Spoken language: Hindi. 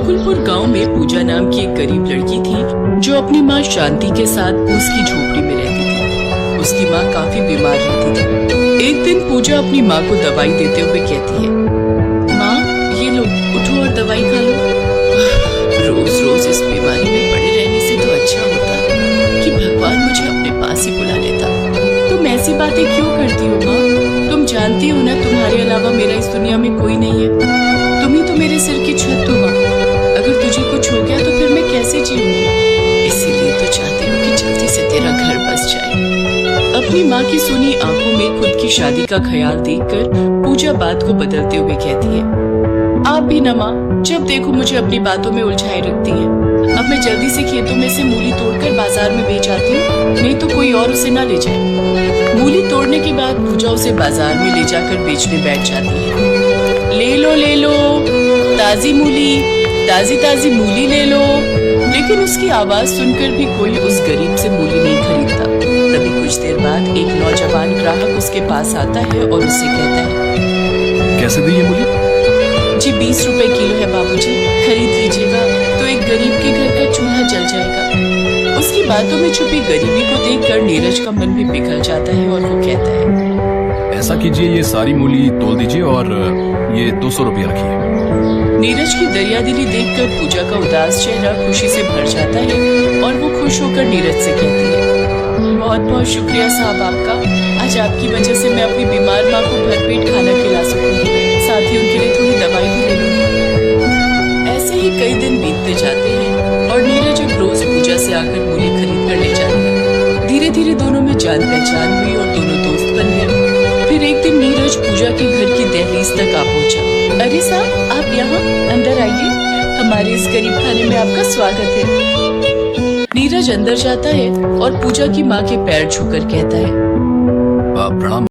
बकुलपुर गांव में पूजा नाम की एक गरीब लड़की थी जो अपनी माँ शांति के साथ उसकी झोपड़ी में रहती थी। उसकी माँ काफी बीमार रहती थी। एक दिन पूजा अपनी माँ को दवाई देते हुए कहती है, माँ ये लो, उठो और दवाई खा लो। रोज रोज इस बीमारी में पड़े रहने से तो अच्छा होता कि भगवान मुझे अपने पास ही बुला लेता। तुम ऐसी बातें क्यों करती हो माँ? तुम जानती हो ना तुम्हारे अलावा मेरा इस दुनिया में कोई नहीं है। तुम ही तो मेरे सिर की छत हो माँ। अगर तुझे कुछ हो गया तो फिर मैं कैसे जीऊंगी? इसीलिए तो चाहती हूँ कि जल्दी से तेरा घर बस जाए। अपनी माँ की सुनी आंखों में खुद की शादी का ख्याल देखकर पूजा बात को बदलते हुए कहती है, आप भी ना माँ, जब देखो मुझे अपनी बातों में उलझाए रखती है। अब मैं जल्दी से खेतों में से मूली तोड़कर बाजार में बेच आती हूँ, नहीं तो कोई और उसे ना ले जाए। मूली तोड़ने के बाद पूजा उसे बाजार में ले जाकर बेचने बैठ जाती है। ले लो ताजी मूली, ताजी ताजी मूली ले लो। लेकिन उसकी आवाज सुनकर भी कोई उस गरीब से मूली नहीं खरीदता। तभी कुछ देर बाद एक नौजवान ग्राहक उसके पास आता है और उससे कहता है, कैसे दी ये मूली? जी 20 रुपए किलो है बाबूजी, खरीद लीजिएगा तो एक गरीब के घर का चूल्हा जल जाएगा। उसकी बातों में छुपी गरीबी को देखकर नीरज का मन भी पिघल जाता है और वो कहता है, ऐसा कीजिए, ये सारी मूली तोल दीजिए और ये 200 रुपया रखिए। नीरज की दरियादिली देखकर पूजा का उदास चेहरा खुशी से भर जाता है और वो खुश होकर नीरज से कहती है, बहुत बहुत शुक्रिया साहब आपका। आज आपकी वजह से मैं अपनी बीमार माँ को भरपेट खाना खिला सकूंगी, साथ ही उनके लिए थोड़ी दवाई भी ले लूंगी। ऐसे ही कई दिन बीतते जाते हैं और नीरज अब रोज पूजा से आकर मूली खरीद कर ले जाता है। धीरे धीरे दोनों में जान पहचान हुई और दोनों दोस्त बन गए। फिर एक दिन नीरज पूजा के घर की दहलीज तक आ पहुंचा। अरे साहब, आप यहाँ अंदर आइए, हमारे इस गरीब खाने में आपका स्वागत है। नीरज अंदर जाता है और पूजा की माँ के पैर छूकर कहता है, प्रणाम।